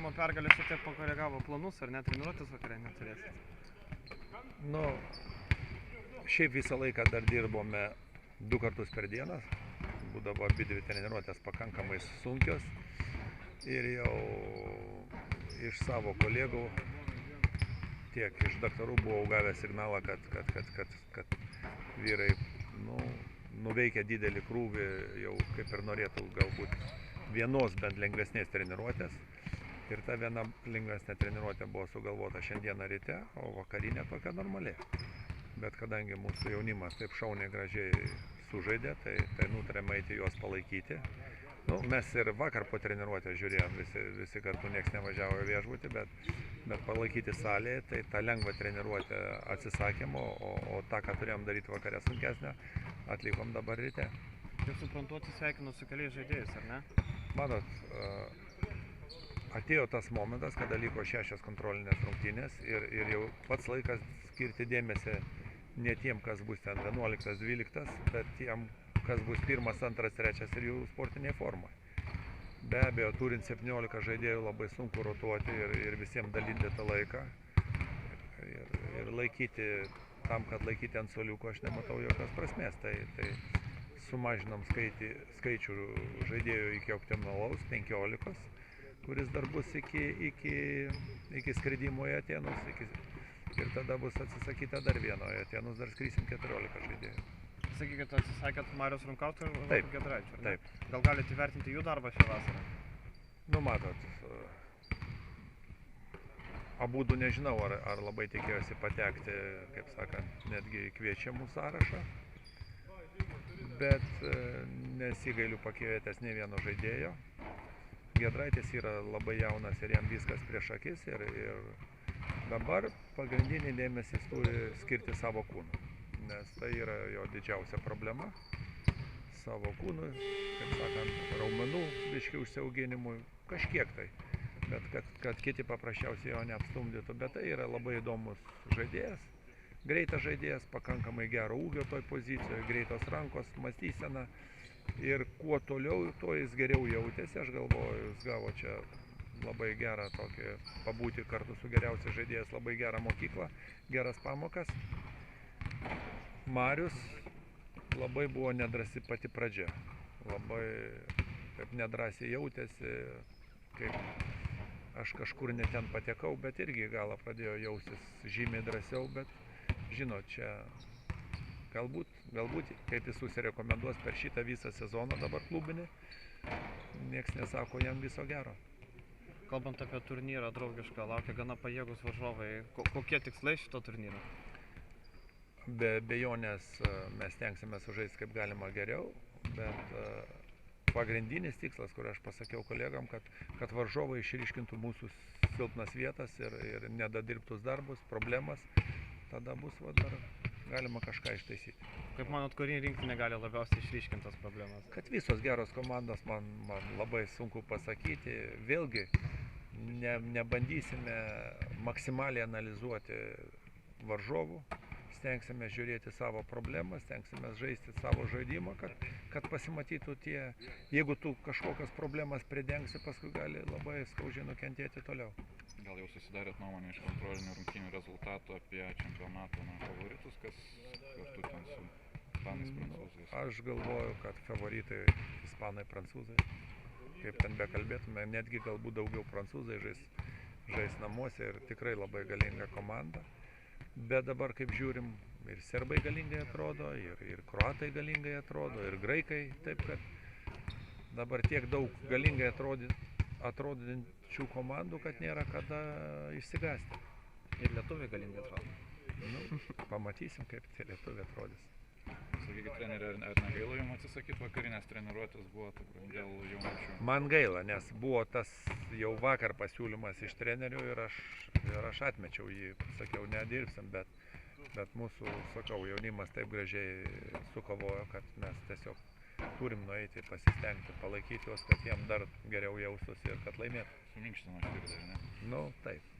Pirmą pergalę šiek tiek pakoregavo planus, ar ne, treniruotės vakarė neturėsit? Nu, šiaip visą laiką dar dirbome 2 kartus per dieną, būdavo abidvi treniruotės pakankamai sunkios ir jau iš savo kolegų, tiek iš daktarų buvau gavęs signalą, kad vyrai nuveikia didelį krūvį, jau kaip ir norėtų galbūt vienos bent lengvesnės treniruotės. Ir ta viena lengvesnė treniruotė buvo sugalvota šiandieną ryte, o vakarinė tokia normali. Bet kadangi mūsų jaunimas taip šauniai gražiai sužaidė, tai nutarėm eiti juos palaikyti. Nu, mes ir vakar po treniruotę žiūrėjom, visi kartu nieks nevažiavo į viešbutį, bet palaikyti salėje, tai tą lengvą treniruotę atsisakėm, o tą, ką turėjom daryti vakarę sunkesnę, atlikom dabar ryte. Kaip suprantu, atsisveikinu su keliais žaidėjais, ar ne? Matot, atėjo tas momentas, kada liko 6 kontrolinės rungtynės ir jau pats laikas skirti dėmesį ne tiem, kas bus ten 11, 12, bet tiem, kas bus 1, 2, 3 ir jų sportinė forma. Be abejo, turint 17 žaidėjų labai sunku rotuoti ir visiems dalinti tą laiką. Ir laikyti, tam, kad laikyti ant suoliuko, aš nematau jokios prasmės. Tai sumažinom skaičių žaidėjų iki optimalaus 15, kuris dar bus iki skridimo į Atėnus. Ir tada bus atsisakyta dar vieno, į Atėnus dar skrisim 14 žaidėjų. Sakykit, atsisakėt Mariaus Rumkausko ir Roku Giedraičio, ar ne? Taip. Gal galite įvertinti jų darbą šią vasarą? Nu, matot, abudu nežinau, ar labai tikėjosi patekti, kaip sakant, netgi į kviečiamų sąrašą. Bet nesigailiu pakvietęs ne vieno žaidėjo. Giedraitis yra labai jaunas ir jam viskas prieš akis ir dabar pagrindinį dėmesį turi skirti savo kūnui, nes tai yra jo didžiausia problema. Savo kūnui, kaip sakant, raumenų biškį užsiauginimui, kažkiek tai, bet kad kiti paprasčiausiai jo neapstumdytų, bet tai yra labai įdomus žaidėjas. Greitas žaidėjas, pakankamai gero ūgio toj pozicijoje, greitos rankos, mąstysena. Ir kuo toliau, tuo jis geriau jautėsi. Aš galvoju, jis gavo čia labai gerą tokį, pabūti kartu su geriausias žaidėjas, labai gerą mokyklą, geras pamokas. Marius labai buvo nedrasi pati pradžia. Labai taip nedrasiai jautėsi, kaip aš kažkur ne ten patekau, bet irgi galą pradėjo jaustis žymiai drąsiau, bet žinot, čia galbūt, kaip jis susirekomenduos per šitą visą sezoną dabar klubinį, nieks nesako jam viso gero. Kalbant apie turnyrą draugišką, laukia gana pajėgus varžovai. Kokie tikslai šito turnyro? Be abejonės mes tengsime sužaisti kaip galima geriau, bet pagrindinis tikslas, kur aš pasakiau kolegam, kad varžovai išryškintų mūsų silpnas vietas ir nedadirbtus darbus, problemas, tada bus dar galima kažką ištaisyti. Kaip manot, kuri rinktinė gali labiausiai išryškinti tas problemas? Kad visos geros komandos man labai sunku pasakyti. Vėlgi, nebandysime maksimaliai analizuoti varžovų, stengsime žiūrėti savo problemas, stengsime žaisti savo žaidimą, kad pasimatytų tie, jeigu tu kažkokias problemas pridengsi, paskui gali labai skaudžiai nukentėti toliau. Gal jau susidarėt nuomonę iš kontrolinių rungtynių rezultatų apie čempionato favoritus, kas kartu ten su ispanais, prancūzais? Aš galvoju, kad favoritai ispanai, prancūzai. Kaip ten bekalbėtume, netgi galbūt daugiau prancūzai žais namuose ir tikrai labai galinga komanda. Bet dabar, kaip žiūrim, ir serbai galingai atrodo, ir kroatai galingai atrodo, ir graikai. Taip, kad dabar tiek daug galingai atrodančių komandų, kad nėra kada išsigąsti. Ir lietuviai galingai atrodo. Nu, pamatysim, kaip tie lietuviai atrodys. Sakykit, treneri, ar negaila jums atsisakyti vakarinės treniruotės buvo dėl jaunučių? Man gaila, nes buvo tas jau vakar pasiūlymas iš trenerių ir aš atmečiau jį, sakiau, nedirbsim, bet mūsų, sakau, jaunimas taip gražiai sukovojo, kad mes tiesiog turim nueiti, pasistengti, palaikyti juos, kad jiem dar geriau jaustųsi ir kad laimėtų. Suminkštino širdį, ne? Nu, taip.